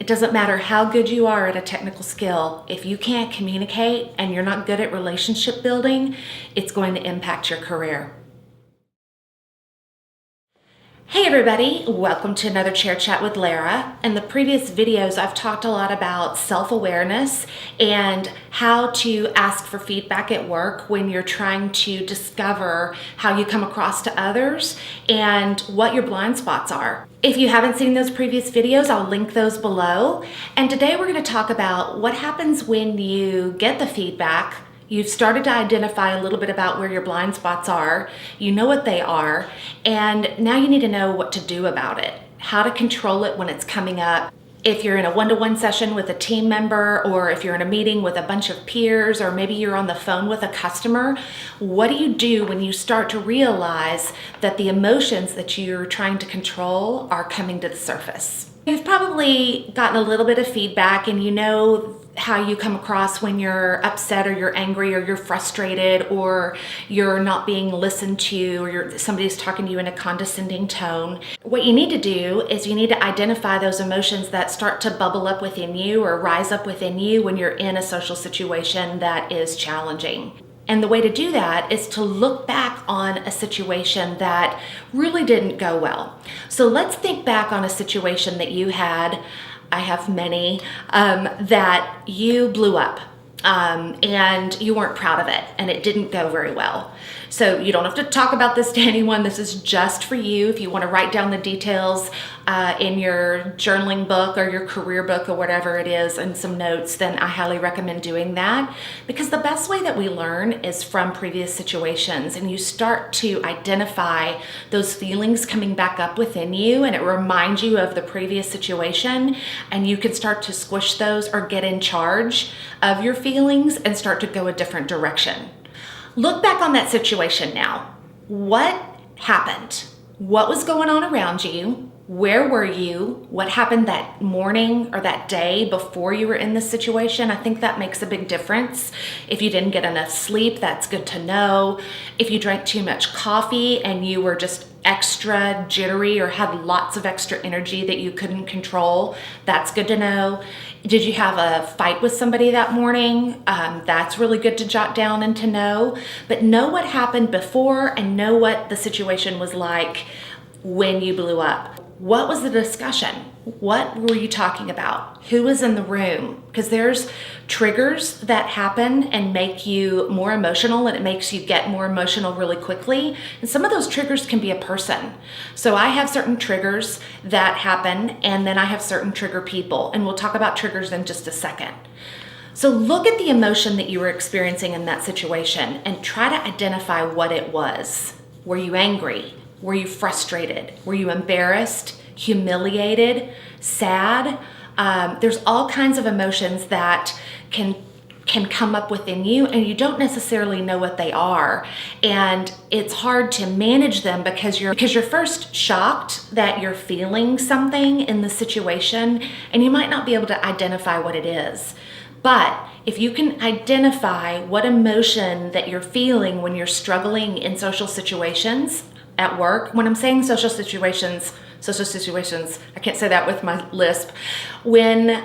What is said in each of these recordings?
doesn't matter how good you are at a technical skill. If you can't communicate and you're not good at relationship building, it's going to impact your career. Hey everybody, welcome to another Chair Chat with Lara. In the previous videos, I've talked a lot about self-awareness and how to ask for feedback at work when you're trying to discover how you come across to others and what your blind spots are. If you haven't seen those previous videos, I'll link those below. And today we're going to talk about what happens when you get the feedback. You've started to identify a little bit about where your blind spots are, you know what they are, and now you need to know what to do about it, how to control it when it's coming up. If you're in a one-to-one session with a team member, or if you're in a meeting with a bunch of peers, or maybe you're on the phone with a customer, what do you do when you start to realize that the emotions that you're trying to control are coming to the surface? You've probably gotten a little bit of feedback and you know how you come across when you're upset or you're angry or you're frustrated or you're not being listened to or somebody's talking to you in a condescending tone. What you need to do is you need to identify those emotions that start to bubble up within you or rise up within you when you're in a social situation that is challenging. And the way to do that is to look back on a situation that really didn't go well. So let's think back on a situation that you had, I have many, that you blew up and you weren't proud of it and it didn't go very well. So you don't have to talk about this to anyone. This is just for you. If you want to write down the details in your journaling book or your career book or whatever it is and some notes, then I highly recommend doing that, because the best way that we learn is from previous situations, and you start to identify those feelings coming back up within you and it reminds you of the previous situation, and you can start to squish those or get in charge of your feelings and start to go a different direction. Look back on that situation now. What happened? What was going on around you? Where were you? What happened that morning or that day before you were in this situation? I think that makes a big difference. If you didn't get enough sleep, that's good to know. If you drank too much coffee and you were just extra jittery or had lots of extra energy that you couldn't control, that's good to know. Did you have a fight with somebody that morning? That's really good to jot down and to know. But know what happened before and know what the situation was like when you blew up. What was the discussion? What were you talking about? Who was in the room? Because there's triggers that happen and make you more emotional, and it makes you get more emotional really quickly. And some of those triggers can be a person. So I have certain triggers that happen, and then I have certain trigger people. And we'll talk about triggers in just a second. So look at the emotion that you were experiencing in that situation and try to identify what it was. Were you angry? Were you frustrated? Were you embarrassed, humiliated, sad? There's all kinds of emotions that can come up within you, and you don't necessarily know what they are. And it's hard to manage them because you're first shocked that you're feeling something in the situation, and you might not be able to identify what it is. But if you can identify what emotion that you're feeling when you're struggling in social situations, at work, when I'm saying social situations, I can't say that with my lisp. When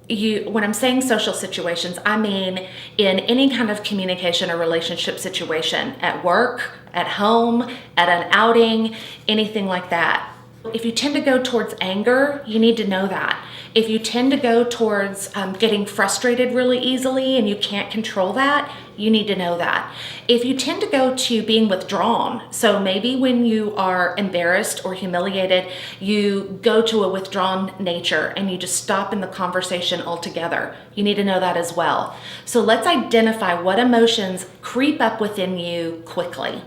I'm saying social situations, I mean in any kind of communication or relationship situation, at work, at home, at an outing, anything like that. If you tend to go towards anger, you need to know that. If you tend to go towards getting frustrated really easily and you can't control that, you need to know that. If you tend to go to being withdrawn, so maybe when you are embarrassed or humiliated, you go to a withdrawn nature and you just stop in the conversation altogether, you need to know that as well. So let's identify what emotions creep up within you quickly.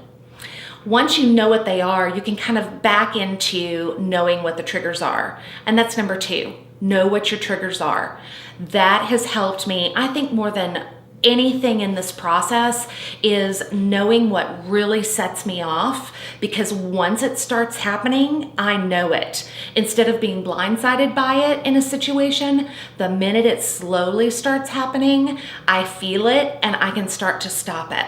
Once you know what they are, you can kind of back into knowing what the triggers are. And that's number 2, know what your triggers are. That has helped me, I think, more than anything in this process, is knowing what really sets me off, because once it starts happening, I know it. Instead of being blindsided by it in a situation, the minute it slowly starts happening, I feel it and I can start to stop it.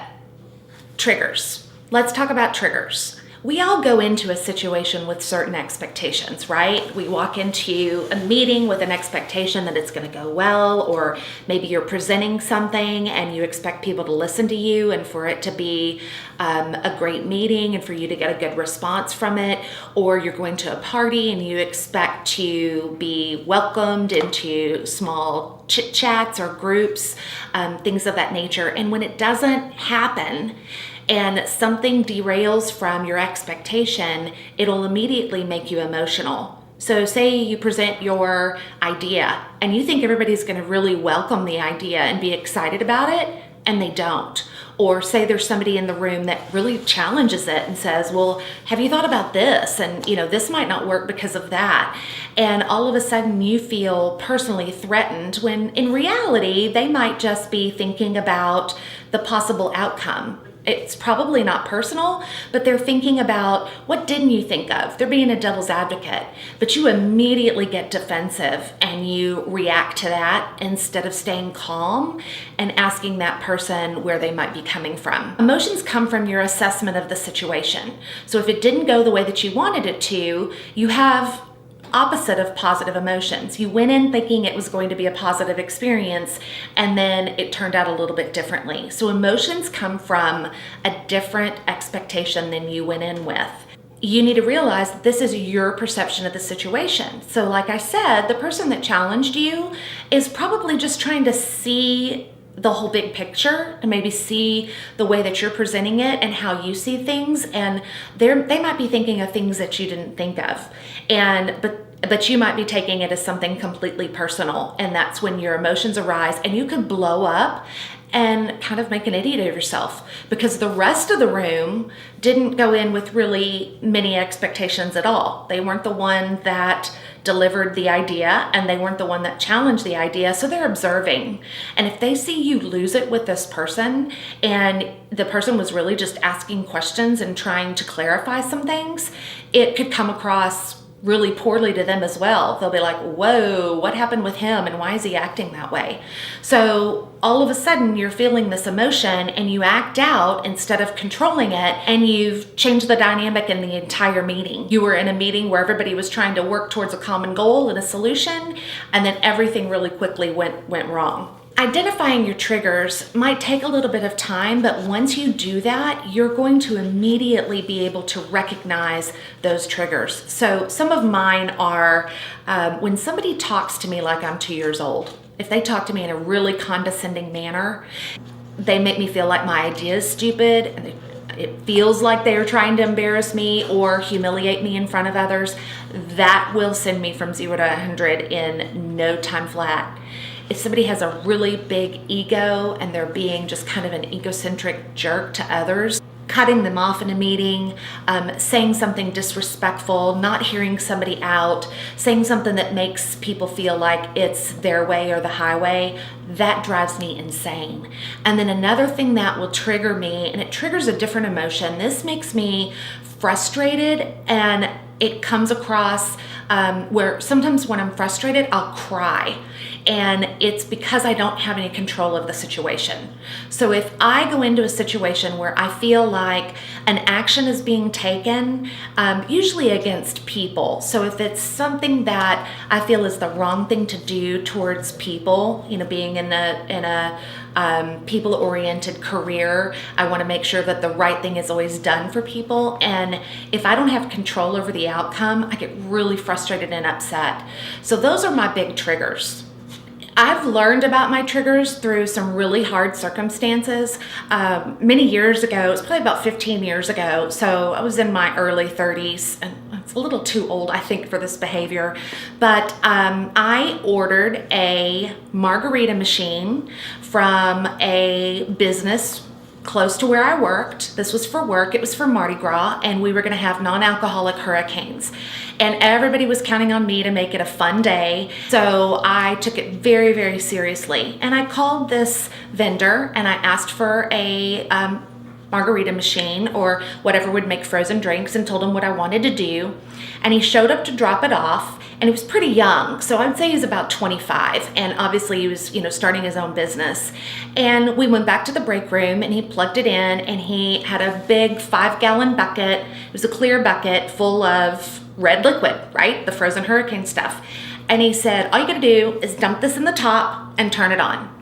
Triggers. Let's talk about triggers. We all go into a situation with certain expectations, right? We walk into a meeting with an expectation that it's going to go well, or maybe you're presenting something and you expect people to listen to you and for it to be a great meeting and for you to get a good response from it, or you're going to a party and you expect to be welcomed into small chit chats or groups, things of that nature. And when it doesn't happen, and something derails from your expectation, it'll immediately make you emotional. So say you present your idea and you think everybody's going to really welcome the idea and be excited about it, and they don't. Or say there's somebody in the room that really challenges it and says, well, have you thought about this? And this might not work because of that. And all of a sudden you feel personally threatened, when in reality, they might just be thinking about the possible outcome. It's probably not personal, but they're thinking about, what didn't you think of? They're being a devil's advocate, but you immediately get defensive and you react to that instead of staying calm and asking that person where they might be coming from. Emotions come from your assessment of the situation. So if it didn't go the way that you wanted it to, you have opposite of positive emotions. You went in thinking it was going to be a positive experience, and then it turned out a little bit differently. So emotions come from a different expectation than you went in with. You need to realize that this is your perception of the situation. So like I said, the person that challenged you is probably just trying to see the whole big picture and maybe see the way that you're presenting it and how you see things, and they might be thinking of things that you didn't think of, but you might be taking it as something completely personal, and that's when your emotions arise and you could blow up and kind of make an idiot of yourself because the rest of the room didn't go in with really many expectations at all. They weren't the one that delivered the idea, and they weren't the one that challenged the idea, so they're observing. And if they see you lose it with this person, and the person was really just asking questions and trying to clarify some things, it could come across really poorly to them as well. They'll be like, whoa, what happened with him and why is he acting that way? So all of a sudden you're feeling this emotion and you act out instead of controlling it, and you've changed the dynamic in the entire meeting. You were in a meeting where everybody was trying to work towards a common goal and a solution, and then everything really quickly went wrong. Identifying your triggers might take a little bit of time, but once you do that, you're going to immediately be able to recognize those triggers. So some of mine are when somebody talks to me like I'm 2 years old. If they talk to me in a really condescending manner, they make me feel like my idea is stupid, and it feels like they are trying to embarrass me or humiliate me in front of others. That will send me from 0 to 100 in no time flat. If somebody has a really big ego and they're being just kind of an egocentric jerk to others, cutting them off in a meeting, saying something disrespectful, not hearing somebody out, saying something that makes people feel like it's their way or the highway, that drives me insane. And then another thing that will trigger me, and it triggers a different emotion, this makes me frustrated, and it comes across where sometimes when I'm frustrated, I'll cry. And it's because I don't have any control of the situation. So if I go into a situation where I feel like an action is being taken, usually against people. So if it's something that I feel is the wrong thing to do towards people, being in a people-oriented career, I want to make sure that the right thing is always done for people. And if I don't have control over the outcome, I get really frustrated and upset. So those are my big triggers. I've learned about my triggers through some really hard circumstances. Many years ago, it was probably about 15 years ago, so I was in my early 30s, and it's a little too old, I think, for this behavior, but I ordered a margarita machine from a business close to where I worked. This was for work. It was for Mardi Gras, and we were going to have non-alcoholic hurricanes. And everybody was counting on me to make it a fun day. So I took it very, very seriously. And I called this vendor and I asked for a margarita machine or whatever would make frozen drinks, and told him what I wanted to do. And he showed up to drop it off, and he was pretty young. So I would say he's about 25. And obviously he was, starting his own business. And we went back to the break room and he plugged it in, and he had a big 5-gallon bucket. It was a clear bucket full of red liquid, right? The frozen hurricane stuff. And he said, all you gotta do is dump this in the top and turn it on.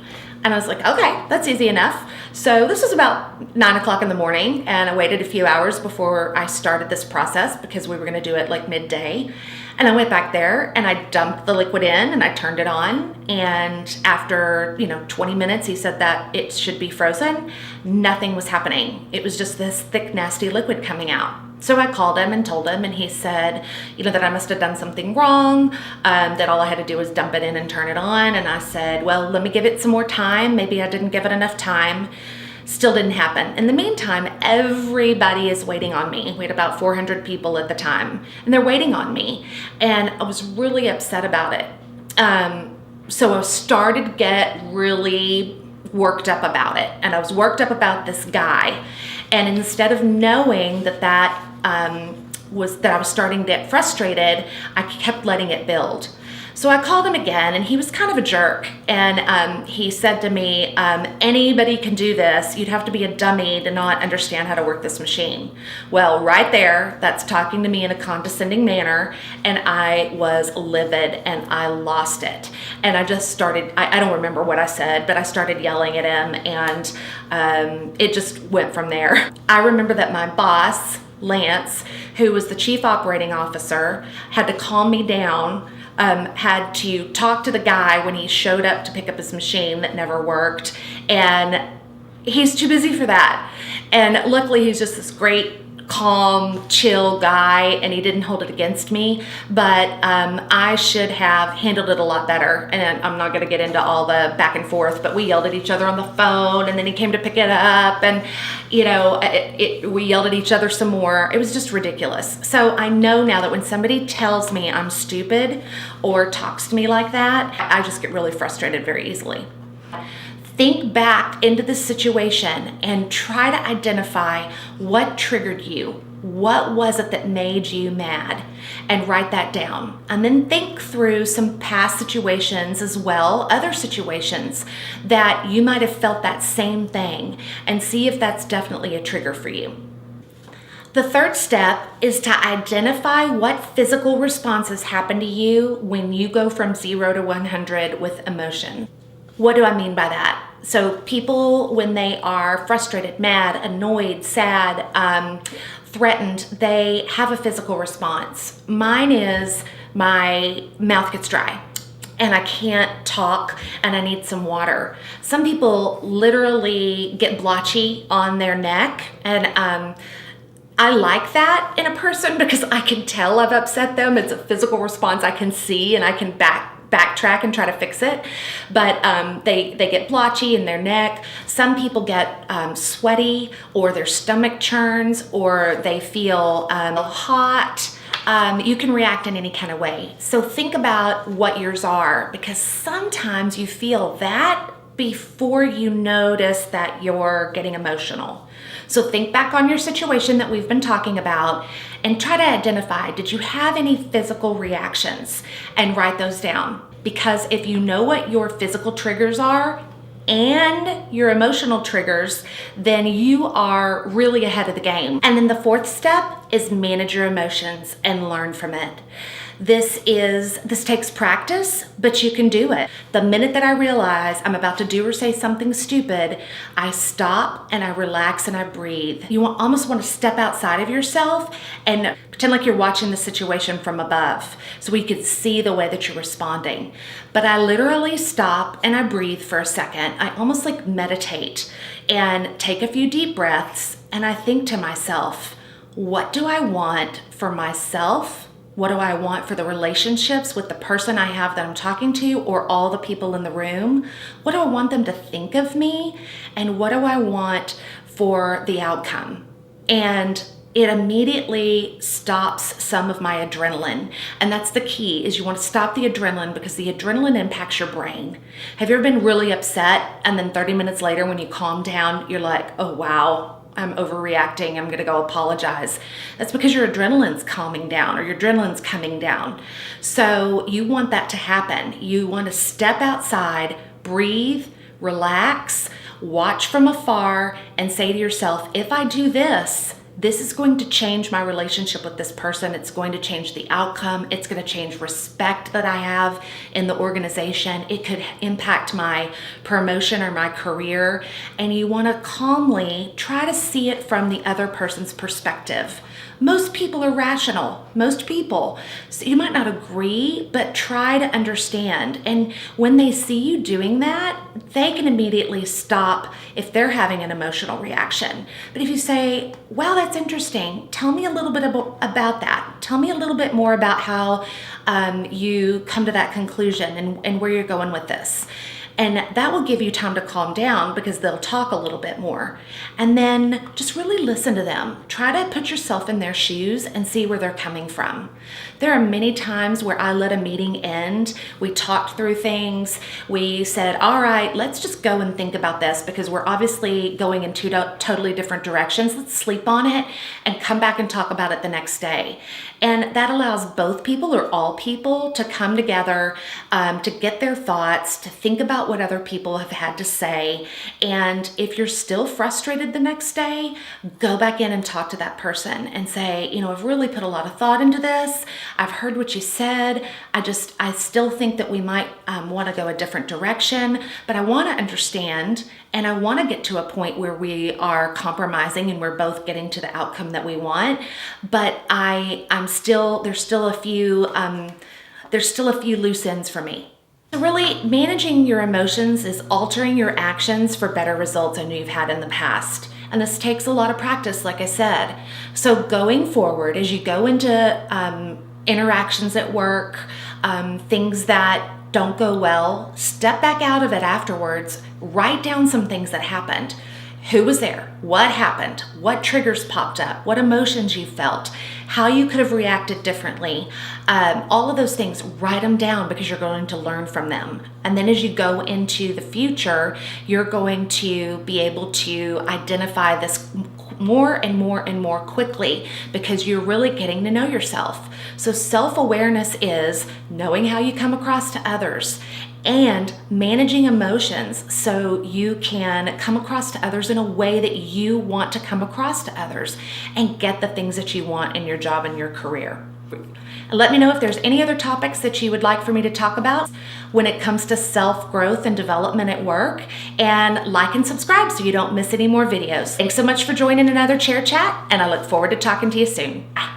And I was like, okay, that's easy enough. So this was about 9 o'clock in the morning, and I waited a few hours before I started this process because we were gonna do it like midday. And I went back there and I dumped the liquid in and I turned it on. And after, 20 minutes, he said that it should be frozen. Nothing was happening. It was just this thick, nasty liquid coming out. So I called him and told him, and he said, that I must have done something wrong, that all I had to do was dump it in and turn it on. And I said, well, let me give it some more time. Maybe I didn't give it enough time. Still didn't happen. In the meantime, everybody is waiting on me. We had about 400 people at the time, and they're waiting on me. And I was really upset about it. So I started to get really worked up about it. And I was worked up about this guy. And instead of knowing that I was starting to get frustrated, I kept letting it build. So I called him again, and he was kind of a jerk. And he said to me, anybody can do this. You'd have to be a dummy to not understand how to work this machine. Well, right there, that's talking to me in a condescending manner. And I was livid and I lost it. And I just started, I don't remember what I said, but I started yelling at him, and it just went from there. I remember that my boss, Lance, who was the chief operating officer, had to calm me down. Had to talk to the guy when he showed up to pick up his machine that never worked, and he's too busy for that. And luckily he's just this great, calm, chill guy, and he didn't hold it against me, but I should have handled it a lot better. And I'm not going to get into all the back and forth, but we yelled at each other on the phone, and then he came to pick it up, and we yelled at each other some more. It was just ridiculous. So I know now that when somebody tells me I'm stupid or talks to me like that, I just get really frustrated very easily. Think back into the situation and try to identify what triggered you. What was it that made you mad? And write that down. And then think through some past situations as well, other situations that you might have felt that same thing, and see if that's definitely a trigger for you. The third step is to identify what physical responses happen to you when you go from 0 to 100 with emotion. What do I mean by that? So people, when they are frustrated, mad, annoyed, sad, threatened, they have a physical response. Mine is my mouth gets dry and I can't talk and I need some water. Some people literally get blotchy on their neck, and I like that in a person because I can tell I've upset them. It's a physical response I can see, and I can backtrack and try to fix it. But they get blotchy in their neck. Some people get sweaty, or their stomach churns, or they feel hot. You can react in any kind of way. So think about what yours are, because sometimes you feel that before you notice that you're getting emotional. So think back on your situation that we've been talking about and try to identify, did you have any physical reactions? And write those down. Because if you know what your physical triggers are and your emotional triggers, then you are really ahead of the game. And then the fourth step is manage your emotions and learn from it. This takes practice, but you can do it. The minute that I realize I'm about to do or say something stupid, I stop and I relax and I breathe. You almost want to step outside of yourself and pretend like you're watching the situation from above so we can see the way that you're responding. But I literally stop and I breathe for a second. I almost like meditate and take a few deep breaths, and I think to myself, what do I want for myself? What do I want for the relationships with the person I have that I'm talking to, or all the people in the room? What do I want them to think of me? And what do I want for the outcome? And it immediately stops some of my adrenaline. And that's the key, is you want to stop the adrenaline, because the adrenaline impacts your brain. Have you ever been really upset and then 30 minutes later when you calm down, you're like, oh wow, I'm overreacting, I'm gonna go apologize. That's because your adrenaline's calming down or your adrenaline's coming down. So you want that to happen. You want to step outside, breathe, relax, watch from afar, and say to yourself, if I do this, this is going to change my relationship with this person. It's going to change the outcome. It's going to change respect that I have in the organization. It could impact my promotion or my career. And you want to calmly try to see it from the other person's perspective. Most people are rational, most people. So you might not agree, but try to understand. And when they see you doing that, they can immediately stop if they're having an emotional reaction. But if you say, wow, that's interesting, tell me a little bit about that. Tell me a little bit more about how you come to that conclusion and where you're going with this. And that will give you time to calm down because they'll talk a little bit more. And then just really listen to them. Try to put yourself in their shoes and see where they're coming from. There are many times where I let a meeting end. We talked through things. We said, all right, let's just go and think about this because we're obviously going in two totally different directions. Let's sleep on it and come back and talk about it the next day. And that allows both people or all people to come together, to get their thoughts, to think about what other people have had to say. And if you're still frustrated the next day, go back in and talk to that person and say, you know, I've really put a lot of thought into this. I've heard what you said. I still think that we might want to go a different direction, but I want to understand and I want to get to a point where we are compromising and we're both getting to the outcome that we want. But there's still a few loose ends for me. So really, managing your emotions is altering your actions for better results than you've had in the past. And this takes a lot of practice, like I said. So going forward, as you go into interactions at work, things that don't go well, step back out of it afterwards, write down some things that happened. Who was there? What happened? What triggers popped up? What emotions you felt? How you could have reacted differently? All of those things, write them down because you're going to learn from them. And then as you go into the future, you're going to be able to identify this more and more and more quickly because you're really getting to know yourself. So self-awareness is knowing how you come across to others and managing emotions so you can come across to others in a way that you want to come across to others and get the things that you want in your job and your career. And let me know if there's any other topics that you would like for me to talk about when it comes to self-growth and development at work. And like and subscribe so you don't miss any more videos. Thanks so much for joining another Chair Chat, and I look forward to talking to you soon. Bye.